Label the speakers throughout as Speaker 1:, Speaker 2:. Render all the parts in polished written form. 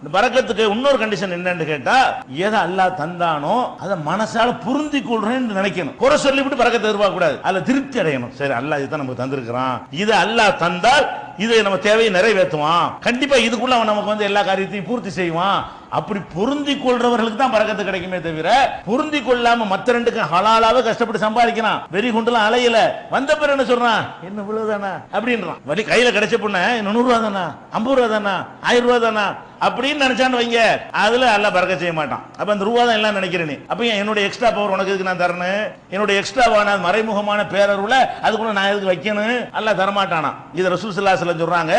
Speaker 1: இந்த பரக்கத்துக்கு இன்னொரு கண்டிஷன் என்னன்னு கேட்டா, எதை அல்லாஹ் தந்தானோ அதை மனசால புரிந்து கொள்றேன்னு நினைக்கணும். குறை சொல்லிவிட்டு பரக்கத்தை எதிர்பார்க்க கூடாது. அதுல திருப்தி அடையணும். சரி, அல்லாஹ் இதுதான் நமக்கு தந்திருக்கிறான், இது அல்லாஹ் தந்தால் இது நம்ம தேவையை நிறைவேற்றுவான், கண்டிப்பா இதுக்குள்ள அவன் நமக்கு எல்லா காரியத்தையும் பூர்த்தி செய்வான். அப்படி பொருந்தி கொள்றவர்களுக்கு தான் பரக்கத்து கிடைக்குமே தவிர, பொருந்தி கொள்ளாம மத்த ரெண்டுக்கு ஹலாலாவே கஷ்டப்பட்டு சம்பாதிக்கிறான், வெறி கொண்டுலாம் அலையில வந்த பிறகு என்ன சொல்றான், என்ன இவ்வளவுதானா அப்படின்றான். வழி கையில கிடைச்ச பொண்ணு 100 ரூபா தானா, 50 ரூபா தானா, 1000 ரூபா தானா அப்படின்னு நினைச்சான்னு வைங்க, அதுல அல்லாஹ் பரக்கத் செய்ய மாட்டான். அப்ப அந்த ரூபா தான் எல்லாம் நினைக்கிறேன். அப்ப என்னோட எக்ஸ்ட்ரா பவர் உனக்கு எதுக்கு நான் தரணும், என்னோட எக்ஸ்ட்ராவான மறைமுகமான பேரருள அதுக்குள்ள நான் எதுக்கு வைக்கணும், அல்லாஹ் தரமாட்டானா. இது ரசூல் ஸல்லல்லாஹு அலைஹி வஸல்லம் சொல்றாங்க,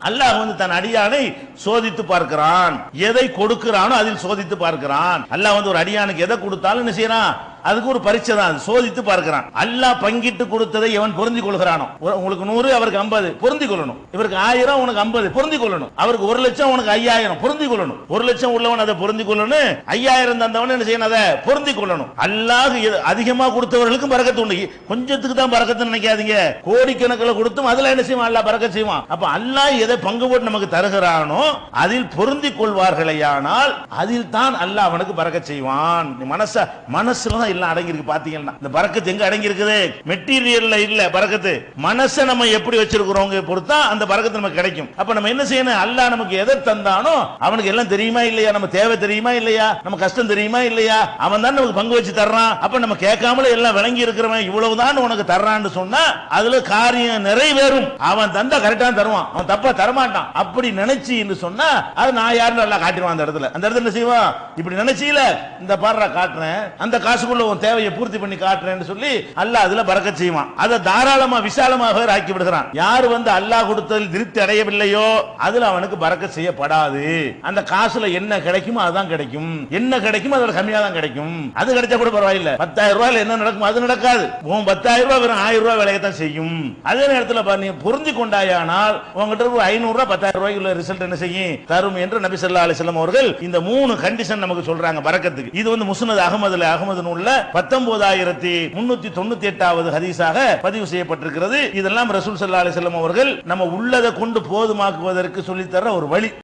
Speaker 1: அல்லாஹ் தன் அடியானை சோதித்து பார்க்கிறான், எதை கொடுக்கிறானோ அதில் சோதித்து பார்க்கிறான். அல்லாஹ் ஒரு அடியானுக்கு எதை கொடுத்தாலும் என்ன செய்யறான், அதுக்கு ஒரு பரீட்சை தான், சோதித்து பார்க்கிறான். அல்லாஹ் பங்கிட்டு கொடுத்ததை எவன் பொருந்தி கொள்கிறானோ, உங்களுக்கு 100 அவருக்கு 50 பொருந்தி கொள்ளணும், இவருக்கு 1000 உனக்கு 50 பொருந்தி கொள்ளணும், அவருக்கு 1 லட்சம் உனக்கு 5000 பொருந்தி கொள்ளணும், 1 லட்சம் உள்ளவன் அதை பொருந்தி கொள்ளணும், 5000 தந்தவன் என்ன செய்யணும், அதை பொருந்தி கொள்ளணும். அல்லாஹ் அதிகமா கொடுத்தவர்களுக்கும் பரக்கத்து உண்டு. கொஞ்சத்துக்கு தான் பரக்கத்து நினைக்காதீங்க, கோடிக்கணக்கில் கொடுத்தும் அதுல என்ன செய்வான், அல்லாஹ் பரக்கத் செய்வான். அப்ப அல்லாஹ் எதை பங்கு போட்டு நமக்கு தருகிறானோ அதில் பொருந்தி கொள்வார்களேயானால் அதில் தான் அல்லாஹ் அவனுக்கு பரக்கத் செய்வான். மனசுல தான் எல்லாம் அடங்கி இருக்கு. பாத்தீங்கன்னா இந்த பரக்கத்து எங்க அடங்கி இருக்குது, மெட்டீரியல்ல இல்ல பரக்கத்து, மனசை நம்ம எப்படி வச்சிருக்கிறோம் பொறுத்தா அந்த பரக்கத்து நமக்கு கிடைக்கும். அப்ப நம்ம என்ன செய்யணும், அல்லாஹ் நமக்கு எதை தந்தானோ அவனுக்கு எல்லாம் தெரியுமா இல்லையா, நம்ம தேவை தெரியுமா இல்லையா, நம்ம கஷ்டம் தெரியுமா இல்லையா, அவன் தான் நமக்கு பங்கு வச்சு தர்றான். அப்ப நம்ம கேட்காமல எல்லாம் விளங்கி இருக்கிறவன் இவ்வளவுதான் உனக்கு தர்றான்னு சொன்னா அதுல காரியம் நிறைவேறும். அவன் தந்தா கரெக்டா தருவான், அவன் தப்பா தரமாட்டான். அப்படி நினைச்சு சொன்னா அது நான் யாருன்னு எல்லாம் காட்டிடுவான். அந்த இடத்துல என்ன செய்வான், இப்படி நினைச்சீல இந்த பாடுறா காட்டுறேன், அந்த காசுக்குள்ள உன் தேவையை பூர்த்தி பண்ணி காட்டுறேன்னு சொல்லி அல்லாஹ் அதுல பரக்கத் செய்வான். அதை தாராளமா விசாலமாக ஆக்கி விடுகிறான். யார் அல்லாஹ் கொடுத்ததில் திருப்தி அடையவில்லையோ அதுல அவனுக்கு பரக்கத் செய்யப்படாது. அந்த காசுல என்ன கிடைக்குமோ அதுதான் கிடைக்கும், என்ன கிடைக்கும் அதோட கம்மியா தான் கிடைக்கும். அது கிடைச்சா கூட பரவாயில்லை, 10,000 ரூபாயில என்ன நடக்கும் அது நடக்காது. 10,000 ரூபாய் வெறும் 1000 ரூபாய் விலையத்தான் செய்யும். அதே நேரத்தில் நீ புரிஞ்சு கொண்டாயானால் உங்ககிட்ட 500 ரூபாய் 10,000 ரூபாய்க்கு உள்ள ரிசல்ட் என்ன செய்யும், தரும் என்று நபி ஸல்லல்லாஹு அலைஹி வஸல்லம் அவர்கள் இந்த 3 கண்டிஷன் நமக்கு சொல்றாங்க பரக்கத்துக்கு. இது முஸ்னத் அஹ்மது நூல்ல 19398வது ஹதீஸாக பதிவு செய்யப்பட்டிருக்கிறது. இதெல்லாம் ரசூல் ஸல்லல்லாஹு அலைஹி வஸல்லம் அவர்கள் நம்ம உள்ளதை கொண்டு போதுமாக்குவதற்கு சொல்லித்தர ஒரு வழி.